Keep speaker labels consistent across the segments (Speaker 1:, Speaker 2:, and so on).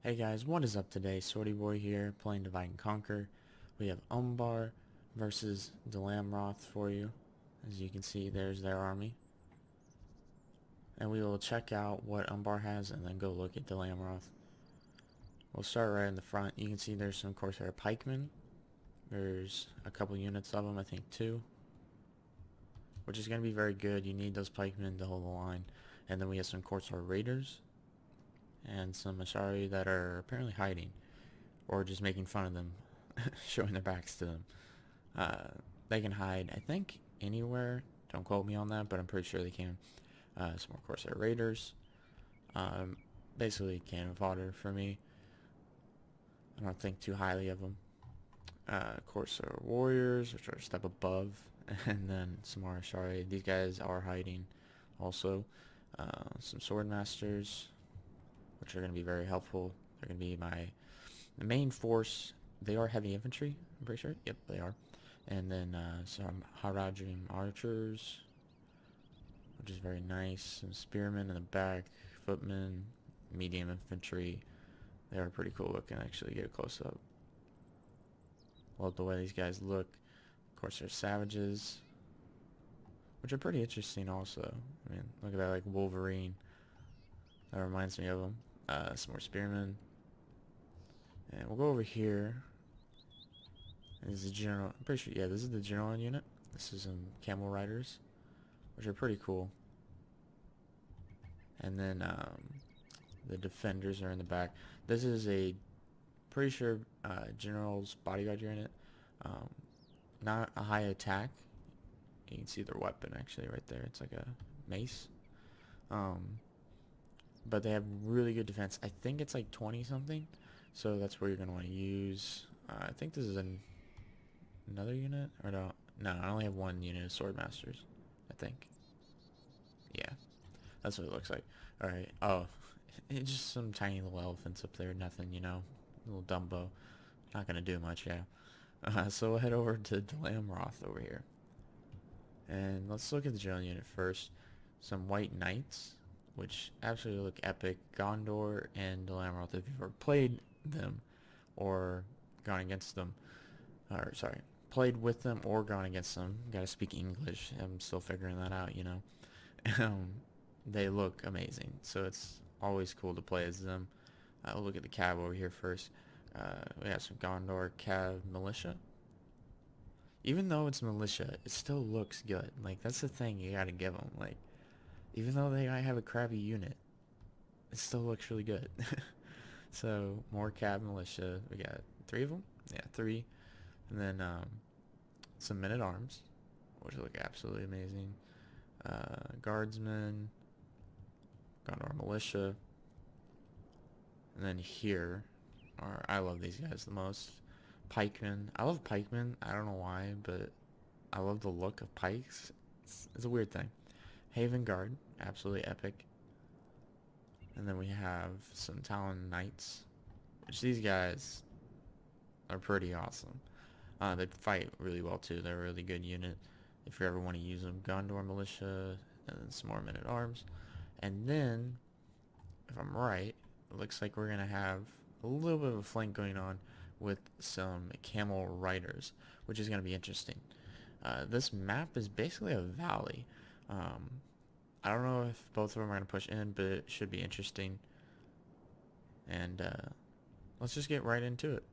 Speaker 1: Hey guys, what is up today? SortieBoy here, playing Divide and Conquer. We have Umbar versus Dol Amroth for you. As you can see, there's their army. And we will check out what Umbar has and then go look at Dol Amroth. We'll start right in the front. You can see there's some Corsair pikemen. There's a couple units of them, I think two. Which is going to be very good. You need those pikemen to hold the line. And then we have some Corsair raiders. And some Ashari that are apparently hiding. Or just making fun of them. Showing their backs to them. They can hide, I think, anywhere. Don't quote me on that, but I'm pretty sure they can. Some more Corsair raiders. Basically cannon fodder for me. I don't think too highly of them. Corsair warriors, which are a step above. And then some more Ashari. These guys are hiding also. Some sword masters, which are going to be very helpful. They're going to be the main force. They are heavy infantry, I'm pretty sure. Yep, they are. And then some Haradrim archers, which is very nice. Some spearmen in the back, footmen, medium infantry. They are pretty cool looking. Actually, get a close up. Love the way these guys look. Of course, there's savages, which are pretty interesting also. I mean, look at that, like Wolverine. That reminds me of them. Some more spearmen. And we'll go over here. This is the general. I'm pretty sure, yeah, this is the general unit. This is some camel riders, which are pretty cool. And then the defenders are in the back. This is a pretty sure general's bodyguard unit. Not a high attack. You can see their weapon actually right there. It's like a mace. But they have really good defense. I think it's like 20 something. So that's where you're going to want to use. I think this is another unit. Or no, I only have one unit of sword masters, I think. Yeah, that's what it looks like. Alright, oh, it's just some tiny little elephants up there. Nothing, you know, little Dumbo. Not going to do much, yeah. So we'll head over to Dol Amroth over here. And let's look at the general unit first. Some white knights, which absolutely look epic. Gondor and Dol Amroth, if you've ever played them or gone against them, or sorry, played with them or gone against them, gotta speak English, I'm still figuring that out, you know. They look amazing, so it's always cool to play as them. We'll look at the cav over here first. We have some Gondor cav militia. Even though it's militia, it still looks good. Like, that's the thing you gotta give them. Like, even though they might have a crappy unit, it still looks really good. So, more cav militia. We got 3 of them? Yeah, 3. And then, some men-at-arms, which look absolutely amazing. Guardsmen. Gondor militia. And then here I love these guys the most. Pikemen. I love pikemen. I don't know why, but I love the look of pikes. It's a weird thing. Haven Guard. Absolutely epic. And then we have some Talon Knights, which these guys are pretty awesome. They fight really well too. They're a really good unit if you ever want to use them. Gondor Militia, and then some more men-at-arms. And then, if I'm right, it looks like we're going to have a little bit of a flank going on with some camel riders, which is going to be interesting. This map is basically a valley. I don't know if both of them are going to push in, but it should be interesting. And let's just get right into it.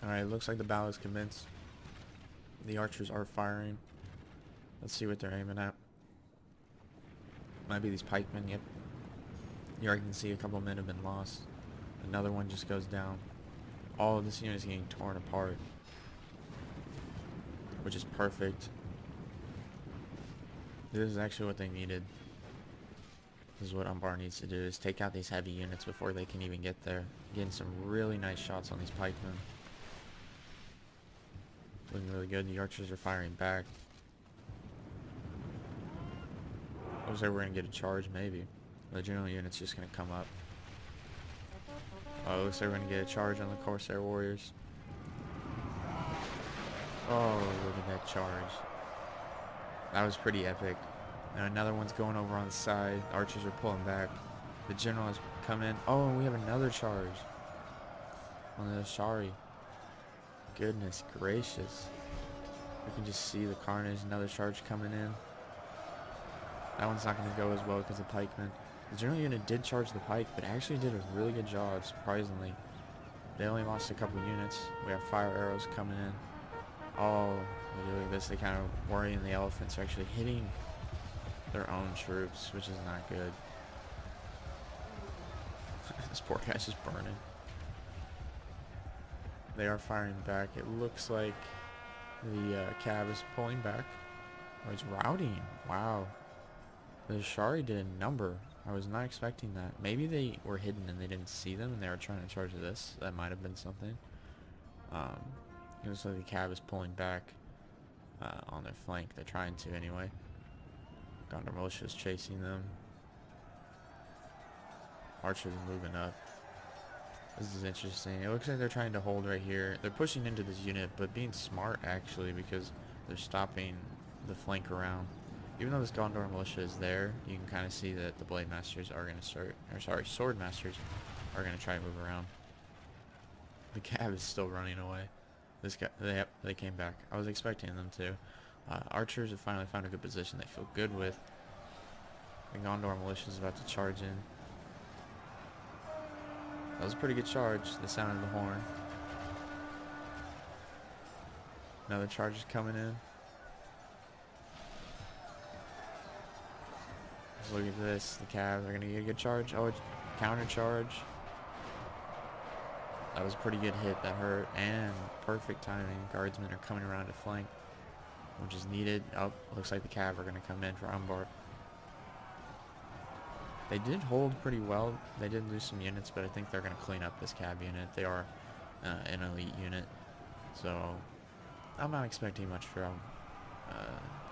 Speaker 1: Alright, looks like the battle is commenced. The archers are firing. Let's see what they're aiming at. Might be these pikemen, yep. You already can see a couple men have been lost. Another one just goes down. All of this unit is getting torn apart, which is perfect. This is actually what they needed. This is what Umbar needs to do, is take out these heavy units before they can even get there. Getting some really nice shots on these pikemen. Looking really good. The archers are firing back. Looks like we're going to get a charge, maybe. The general unit's just going to come up. Oh, looks like we're going to get a charge on the Corsair warriors. Oh, look at that charge. That was pretty epic. And another one's going over on the side. The archers are pulling back. The general has come in. Oh, and we have another charge on the Ashari. Goodness gracious. We can just see the carnage. Another charge coming in. That one's not going to go as well because of pikemen. The general unit did charge the pike, but actually did a really good job, surprisingly. They only lost a couple units. We have fire arrows coming in. Oh, look at this. They kind of worrying the elephants are actually hitting their own troops, which is not good. This poor guy's just burning. They are firing back. It looks like the cab is pulling back. Oh, it's routing. Wow. The Shari did a number. I was not expecting that. Maybe they were hidden and they didn't see them and they were trying to charge this. That might have been something. It looks like the cab is pulling back on their flank. They're trying to anyway. Gondor militia is chasing them. Archers are moving up. This is interesting. It looks like they're trying to hold right here. They're pushing into this unit, but being smart actually because they're stopping the flank around. Even though this Gondor militia is there, you can kind of see that the Blade Masters are going to start, or sorry, Sword Masters are going to try to move around. The cab is still running away. This guy, they came back. I was expecting them to. Archers have finally found a good position they feel good with. The Gondor militia is about to charge in. That was a pretty good charge. The sound of the horn. Another charge is coming in. Just look at this. The Cavs are going to get a good charge. Oh, it's counter charge. That was a pretty good hit. That hurt. And perfect timing. Guardsmen are coming around to flank, which is needed. Oh, looks like the Cav are going to come in for Umbar. They did hold pretty well. They did lose some units, but I think they're going to clean up this cab unit. They are an elite unit. So I'm not expecting much from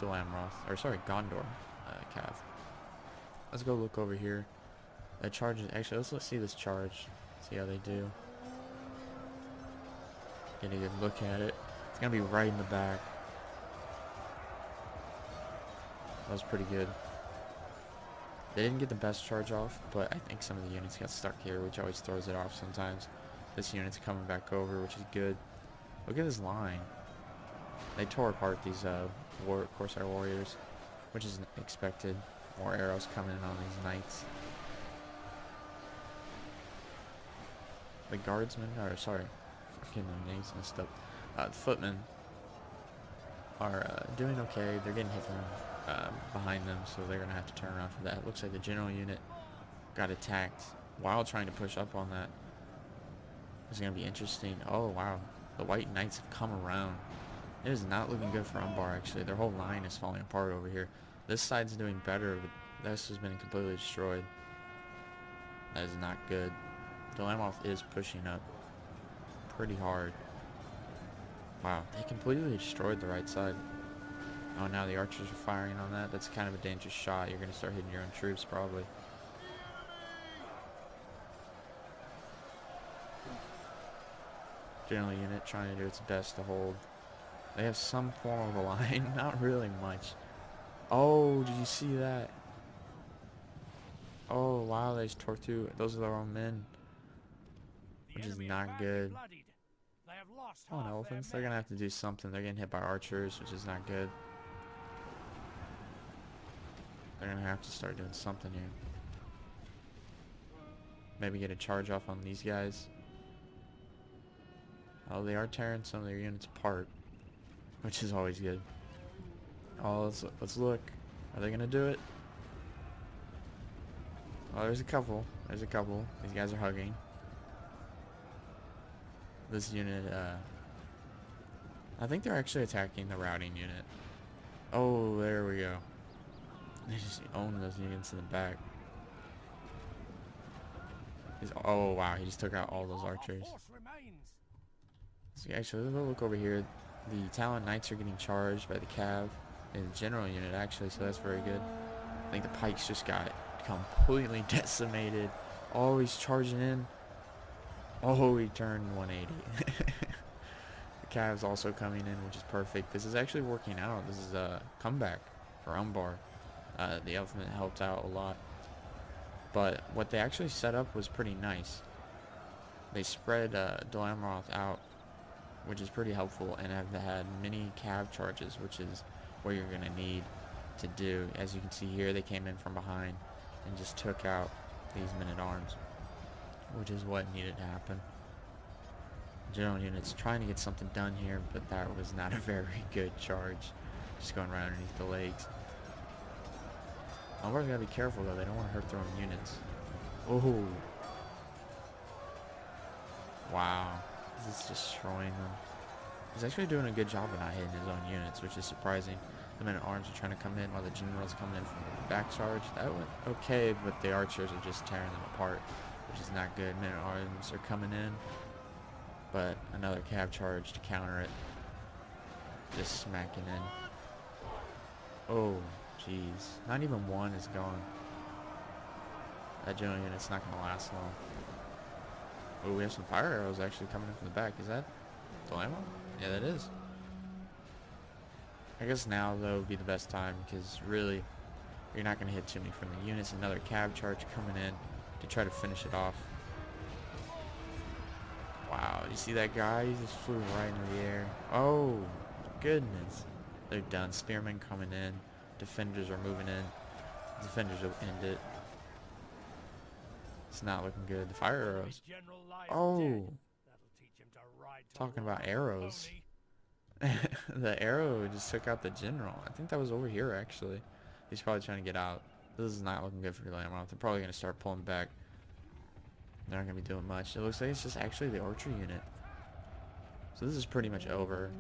Speaker 1: Dol Amroth, or sorry, Gondor cav. Let's go look over here. That charge is actually, let's see this charge. See how they do. Get a good look at it. It's going to be right in the back. That was pretty good. They didn't get the best charge off, but I think some of the units got stuck here, which always throws it off sometimes. This unit's coming back over, which is good. Look at this line. They tore apart these Corsair warriors, which is expected. More arrows coming in on these knights. The guardsmen, or sorry, I'm getting their names messed up. The footmen are doing okay. They're getting hit from behind them, so they're going to have to turn around for that. It looks like the general unit got attacked while trying to push up on that. It's going to be interesting. Oh, wow. The white knights have come around. It is not looking good for Umbar, actually. Their whole line is falling apart over here. This side's doing better, but this has been completely destroyed. That is not good. Dol Amroth is pushing up pretty hard. Wow, they completely destroyed the right side. Oh, now the archers are firing on that. That's kind of a dangerous shot. You're going to start hitting your own troops, probably. General unit trying to do its best to hold. They have some form of a line. Not really much. Oh, did you see that? Oh, wow, they just tore through. Those are their own men. Which is not good. Oh, and elephants. They're going to have to do something. They're getting hit by archers, which is not good. They're going to have to start doing something here. Maybe get a charge off on these guys. Oh, they are tearing some of their units apart, which is always good. Oh, let's look. Are they going to do it? Oh, there's a couple. There's a couple. These guys are hugging. This unit, I think they're actually attacking the routing unit. Oh, there we go. They just own those units in the back. Oh, wow, he just took out all those archers. So actually, let's look over here. The Talon Knights are getting charged by the Cav and the general unit, actually, so that's very good. I think the pikes just got completely decimated. Oh, he's charging in. Oh, he turned 180. The Cav's also coming in, which is perfect. This is actually working out. This is a comeback for Umbar. The elephant helped out a lot. But what they actually set up was pretty nice. They spread Dol Amroth out, which is pretty helpful, and have had many cav charges, which is what you're going to need to do. As you can see here, they came in from behind and just took out these men-at-arms, which is what needed to happen. General unit's trying to get something done here, but that was not a very good charge. Just going right underneath the legs. Umbar's gotta be careful though, they don't want to hurt their own units. Oh. Wow. This is destroying them. He's actually doing a good job of not hitting his own units, which is surprising. The men-at-arms are trying to come in while the general's coming in from the back charge. That went okay, but the archers are just tearing them apart, which is not good. Men-at-arms are coming in, but another cav charge to counter it. Just smacking in. Oh, jeez. Not even one is gone. That general unit's not going to last long. Oh, we have some fire arrows actually coming in from the back. Is that Dol Amroth? Yeah, that is. I guess now, though, would be the best time, because really, you're not going to hit too many from the units. Another cav charge coming in to try to finish it off. Wow, you see that guy? He just flew right into the air. Oh, goodness. They're done. Spearmen coming in. Defenders are moving in. Defenders will end it. It's not looking good. The fire arrows. Oh. Talking about arrows. The arrow just took out the general. I think that was over here, actually. He's probably trying to get out. This is not looking good for Dol Amroth. They're probably going to start pulling back. They're not going to be doing much. It looks like it's just actually the archer unit. So this is pretty much over.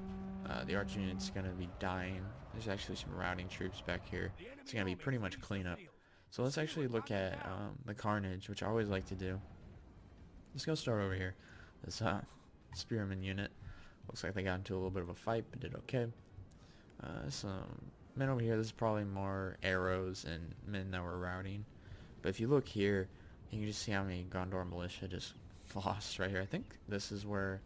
Speaker 1: The archer unit's going to be dying. There's actually some routing troops back here. It's going to be pretty much cleanup. So let's actually look at the carnage, which I always like to do. Let's go start over here. This spearman unit. Looks like they got into a little bit of a fight, but did okay. Some men over here. This is probably more arrows and men that were routing. But if you look here, you can just see how many Gondor militia just lost right here. I think this is where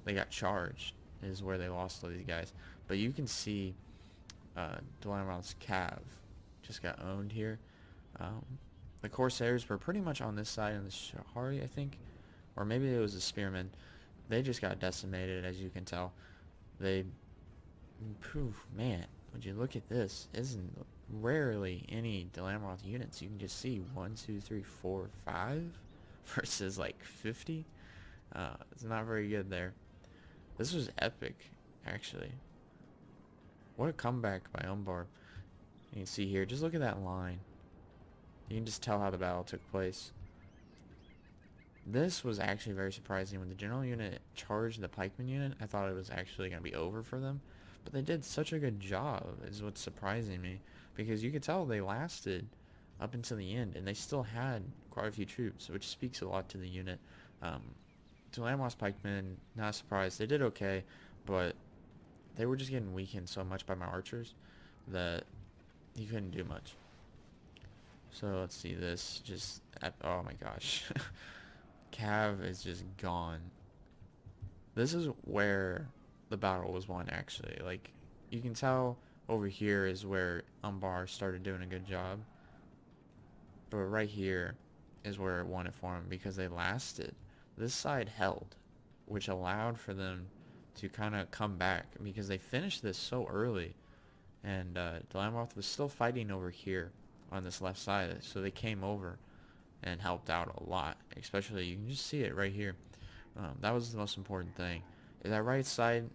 Speaker 1: they got charged, is where they lost all these guys. But you can see Dol Amroth's cav just got owned here. The Corsairs were pretty much on this side, and the Shahari, I think, or maybe it was the Spearmen. They just got decimated, as you can tell. They, man, would you look at this? Isn't rarely any Dol Amroth units. You can just see 1, 2, 3, 4, 5 versus like 50. It's not very good there. This was epic, actually. What a comeback by Umbar. You can see here, just look at that line. You can just tell how the battle took place. This was actually very surprising. When the general unit charged the pikeman unit, I thought it was actually going to be over for them. But they did such a good job, is what's surprising me. Because you could tell they lasted up until the end, and they still had quite a few troops, which speaks a lot to the unit. Dol Amroth's pikemen, not surprised. They did okay, but they were just getting weakened so much by my archers that he couldn't do much. So let's see this. Just, oh my gosh. Cav is just gone. This is where the battle was won, actually. Like, you can tell over here is where Umbar started doing a good job. But right here is where it won it for him, because they lasted. This side held, which allowed for them to kind of come back, because they finished this so early. And Dol Amroth was still fighting over here on this left side, so they came over and helped out a lot. Especially, you can just see it right here. That was the most important thing. If that right side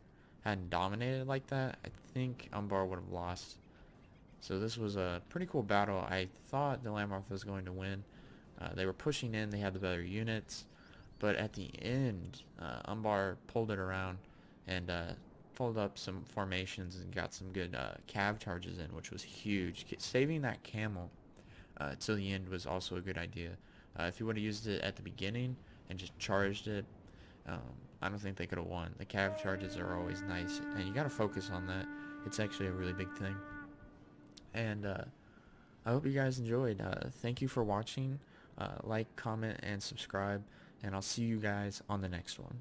Speaker 1: hadn't dominated like that, I think Umbar would have lost. So this was a pretty cool battle. I thought Dol Amroth was going to win. They were pushing in, they had the better units, but at the end, Umbar pulled it around and pulled up some formations and got some good cav charges in, which was huge. Saving that camel till the end was also a good idea. If you would have used it at the beginning and just charged it, I don't think they could have won. The cav charges are always nice, and you got to focus on that. It's actually a really big thing. And I hope you guys enjoyed. Thank you for watching. Like, comment, and subscribe, and I'll see you guys on the next one.